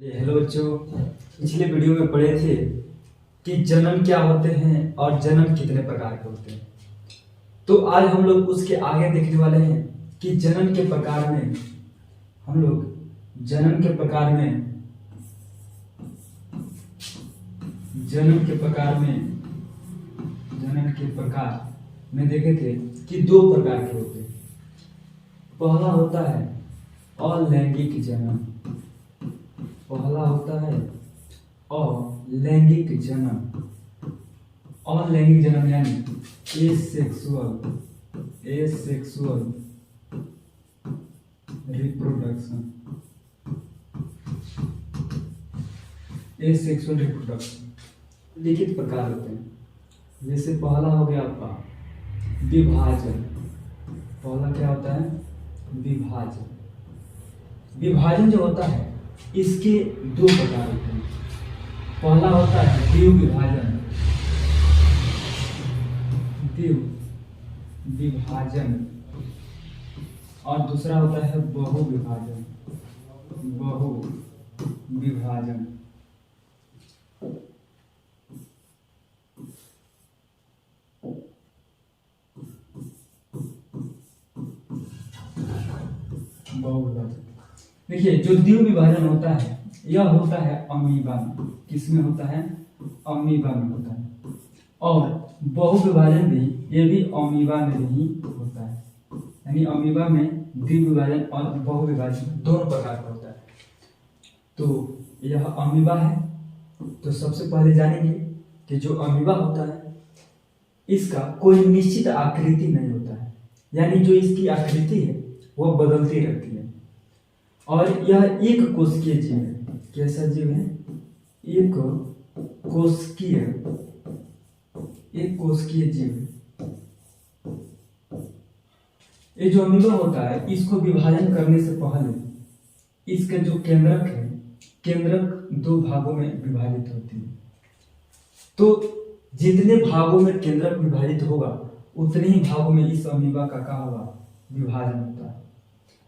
Hello बच्चों, पिछले video में पढ़े थे कि जन्म क्या होते हैं और जन्म कितने प्रकार के होते हैं। तो आज हम लोग उसके आगे देखने वाले हैं कि जन्म के प्रकार में हम लोग जन्म के प्रकार में देखे थे कि दो प्रकार के होते हैं। पहला होता है अलैंगिक जन्म। पहला होता है अलैंगिक जन्म। अलैंगिक जन्म यानी एसेक्सुअल रिप्रोडक्शन। एसेक्सुअल रिप्रोडक्शन लिखित प्रकार होते हैं। जैसे पहला हो गया आपका विभाजन। पहला क्या होता है? विभाजन। विभाजन जो होता है इसके दो प्रकार होते हैं। पहला होता है द्विविभाजन। द्विविभाजन और दूसरा होता है बहुविभाजन। बहुविभाजन। बहुविभाजन देखिए, जो द्विविभाजन होता है यह होता है अमीबा में। किसमें होता है? अमीबा में होता है। और बहुविभाजन भी, ये भी अमीबा में ही होता है। यानी अमीबा में द्विविभाजन और बहुविभाजन दोनों प्रकार का होता है। तो यह अमीबा है। तो सबसे पहले जानेंगे कि जो अमीबा होता है इसका कोई निश्चित आकृति नहीं होता है। यानी जो इसकी आकृति है वह बदलती रहती है। और यह एक कोशिकीय जीव है। कैसा जीव है? एक कोशिकीय जीव है। ये जो अमीबा होता है इसको विभाजन करने से पहले इसका जो केंद्रक है, केंद्रक दो भागों में विभाजित होती है। तो जितने भागों में केंद्रक विभाजित होगा उतने ही भागों में इस अमीबा का क्या होगा? विभाजन होता है।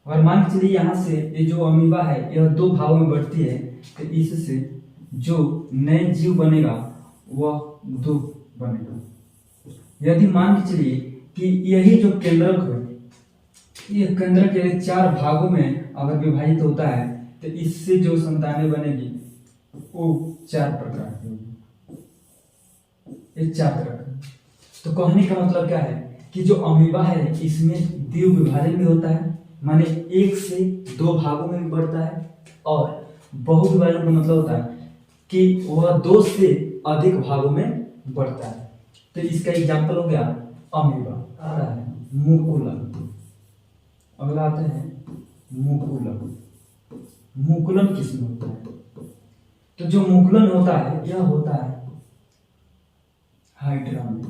और मान के चलिए यहाँ से ये जो अमीबा है यह दो भागों में बढ़ती है, तो इससे जो नए जीव बनेगा वह दो बनेगा। यदि मान के चलिए कि यही जो केंद्रक है, यह केंद्रक के चार भागों में अगर विभाजित होता है तो इससे जो संतानें बनेगी वो चार प्रकार की होगी। ये चार तरह का। तो कहने का मतलब क्या है कि जो अमीबा है इसमें द्विविभाजन भी होता है, माने एक से दो भागों में भी बढ़ता है। और बहुविभाजन का मतलब होता है कि वह दो से अधिक भागों में बढ़ता है। तो इसका एग्जाम्पल हो गया अमीबा। आ रहा है मुकुलन। अगला आता है मुकुलन। मुकुलन किसमें होता है? तो जो मुकुलन होता है यह होता है हाइड्रा में।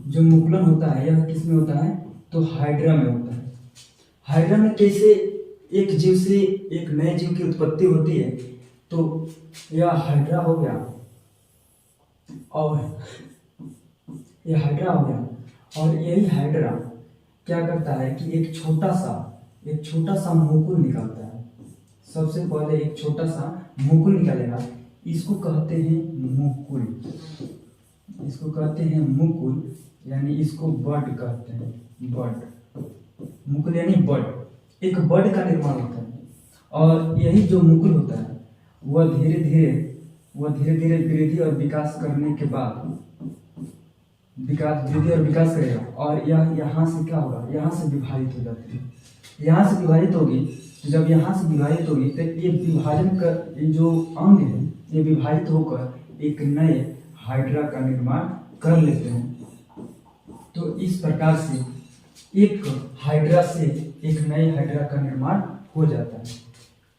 जो मुकुलन होता है यह किसमें होता है? तो हाइड्रा में होता है। हाइड्रा में कैसे एक जीव से एक नए जीव की उत्पत्ति होती है? तो यह हाइड्रा हो गया और यह हाइड्रा हो गया। और यही हाइड्रा क्या करता है कि एक छोटा सा मुकुल निकालता है। सबसे पहले एक छोटा सा मुकुल निकालेगा। इसको कहते हैं मुकुल। इसको कहते हैं मुकुल, यानी इसको बड कहते हैं। बड, मुकुल यानी बड। एक बड का निर्माण होता है। और यही जो मुकुल होता है वह धीरे धीरे वृद्धि और विकास करने के बाद वृद्धि और विकास करेगा। और यह यहाँ से क्या होगा? यहाँ से विभाजित हो जाती है। यहाँ से विभाजित होगी। जब यहाँ से विभाजित होगी तो ये विभाजन कर, ये जो अंग है ये विभाजित होकर एक नए हाइड्रा का निर्माण कर लेते हैं। तो इस प्रकार से एक हाइड्रा से एक नए हाइड्रा का निर्माण हो जाता है।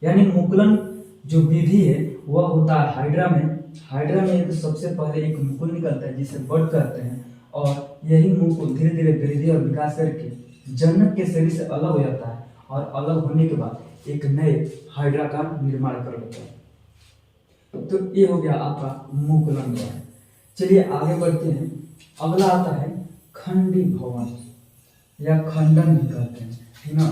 यानी मुकुलन जो विधि है वह होता है हाइड्रा में। हाइड्रा में तो सबसे पहले एक मुकुल निकलता है जिसे बड कहते हैं। और यही मुकुल धीरे धीरे वृद्धि और विकास करके जनक के शरीर से अलग हो जाता है। और अलग होने के बाद एक नए हाइड्रा का निर्माण कर लेता है। तो ये हो गया आपका मुकुलन द्वार। चलिए आगे बढ़ते हैं। अगला आता है खंडी भवन या खंडन भी कहते हैं, है ना।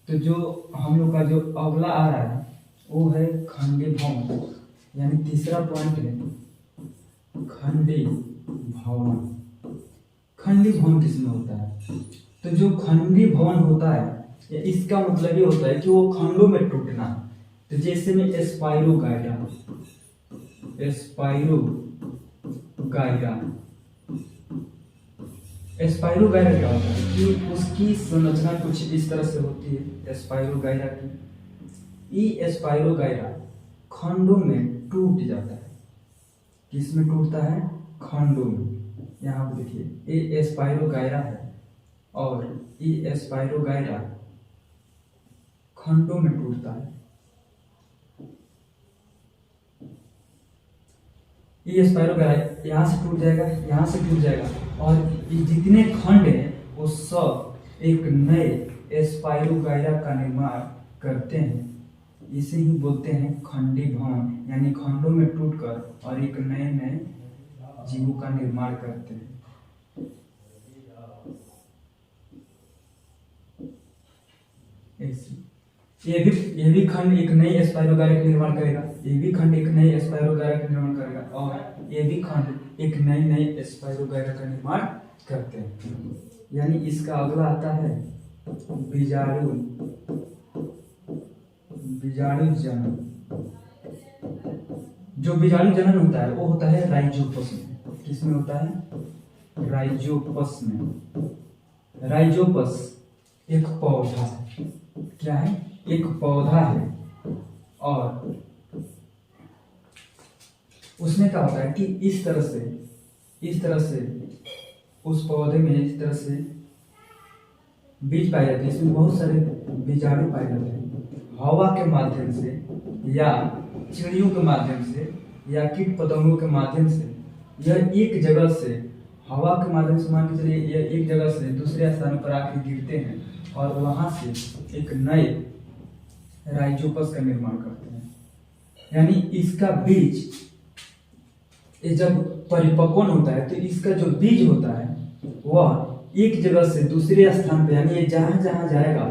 तो जो हम लोग का जो अगला आ रहा है वो है खंडी भवन, यानी तीसरा पॉइंट है खंडी भवन। खंडी भवन किसमें होता है? तो जो खंडी भवन होता है इसका मतलब ये होता है कि वो खंडों में टूटना। तो जैसे में स्पाइरो गायरा क्या होता है कि उसकी संरचना कुछ इस तरह से होती है स्पाइरो गायरा की। ये स्पाइरो गायरा खंडों में टूट जाता है। किस में टूटता है? खंडों में। यहाँ पे देखिए ये स्पाइरो गायरा है और ये स्पाइरो गायरा खंडों में टूटता है। ये स्पाइरो गायरा यहाँ से टूट जाएगा, यहाँ से टूट जाएगा, और ये जितने खंड हैं वो सब एक नए स्पाइरो गायरा का निर्माण करते हैं। इसे ही बोलते हैं खंडी भवन, यानी खंडों में टूटकर और एक नए नए जीवों का निर्माण करते हैं। ये भी खंड एक नई स्पाइरो गायरा का निर्माण करेगा, ये भी खंड एक नई स्पाइरो गायरा का निर्माण करेगा, और ये भी खंड एक नई स्पाइरो गायरा का निर्माण करते हैं। यानी इसका अगला आता है बीजाणु जनन। जो बीजाणु जनन होता है वो होता है राइजोपस में। किसमें होता है? राइजोपस में। राइजोपस एक पौधा है। क्या है? एक पौधा है, और उसमें क्या होता है कि इस तरह से उस पौधे में इस तरह से बीज पाए जाते हैं। इसमें बहुत सारे बीजाणु पाए जाते हैं। हवा के माध्यम से या चिड़ियों के माध्यम से या कीट पतंगों के माध्यम से यह एक जगह से, हवा के माध्यम से मान के चलिए यह एक जगह से दूसरे स्थान पर आकर गिरते हैं और वहां से एक नए राइजोपस का निर्माण करते हैं। यानी इसका बीज ये जब परिपक्वन होता है तो इसका जो बीज होता है वह एक जगह से दूसरे स्थान पर, यानी ये जहां जहां जाएगा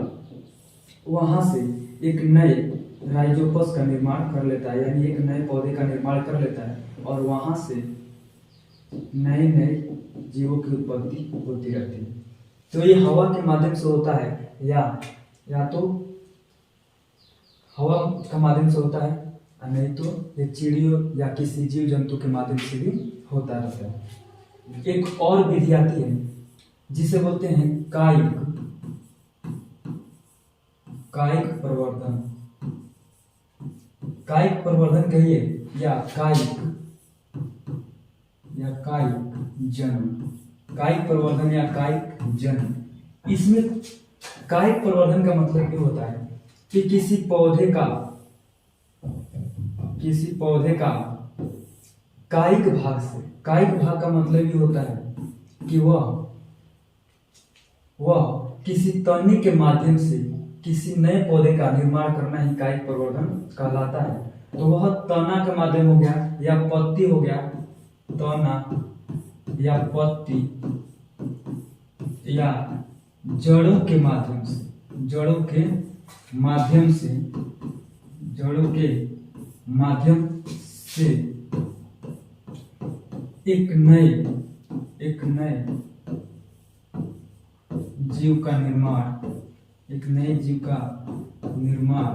वहां से एक नए राइजोपस का निर्माण कर लेता है, यानी एक नए पौधे का निर्माण कर लेता है, और वहां से नए नए जीवों की उत्पत्ति होती रहती है। तो ये हवा के माध्यम से होता है, या तो हवा का माध्यम से होता है, नहीं तो ये चिड़ियों या किसी जीव जंतु के माध्यम से भी होता रहता है। एक और विधि आती है जिसे बोलते हैं कायिक प्रवर्धन। कायिक प्रवर्धन कहिए या कायिक जन्म। कायिक प्रवर्धन या कायिक जन्म। इसमें कायिक प्रवर्धन का मतलब ये होता है कि किसी पौधे का कायिक भाग से, कायिक भाग का मतलब ये होता है कि वह किसी तने के माध्यम से किसी नए पौधे का निर्माण करना ही कायिक प्रवर्धन कहलाता है। तो वह तना के माध्यम हो गया या पत्ती हो गया, तना या पत्ती, या जड़ों के माध्यम से एक नए जीव का निर्माण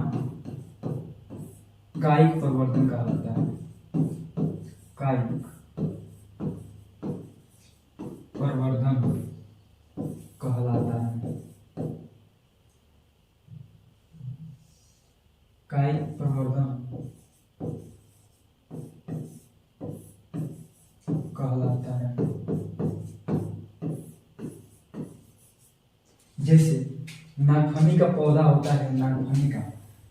कायिक प्रवर्धन कहलाता है। कायिक प्रवर्धन कहलाता है। कायिक प्रवर्धन कहलाता है। जैसे नागफनी का पौधा होता है, नागफनी का,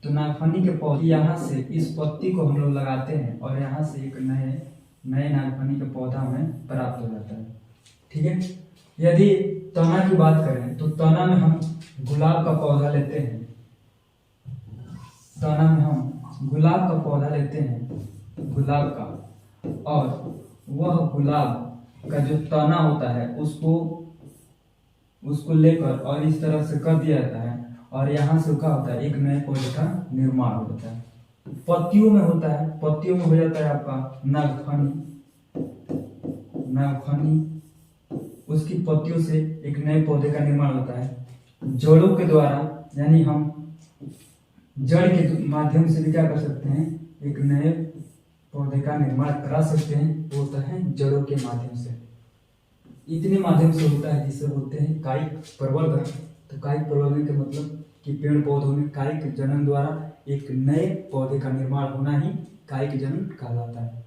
तो नागफनी के पौधे यहाँ से इस पत्ती को हम लोग लगाते हैं और यहाँ से एक नए नागफनी का पौधा हमें प्राप्त हो जाता है। ठीक है। यदि तना की बात करें तो तना में हम गुलाब का पौधा लेते हैं, गुलाब का, और वह गुलाब का जो तना होता है उसको लेकर और इस तरह से कर दिया जाता है, और यहाँ से क्या होता है, एक नए पौधे का निर्माण हो जाता है। पत्तियों में होता है, पत्तियों में हो जाता है आपका नागफनी। नागफनी, उसकी पत्तियों से एक नए पौधे का निर्माण होता है। जड़ों के द्वारा, यानी हम जड़ के माध्यम से भी क्या कर सकते हैं, एक नए पौधे का निर्माण करा सकते हैं, वो होता है जड़ों के माध्यम से। इतने माध्यम से होता है जिससे बोलते हैं कायिक प्रवर्धन। तो कायिक प्रवर्धन का मतलब कि पेड़ पौधों में कायिक जनन द्वारा एक नए पौधे का निर्माण होना ही कायिक जनन कहलाता है।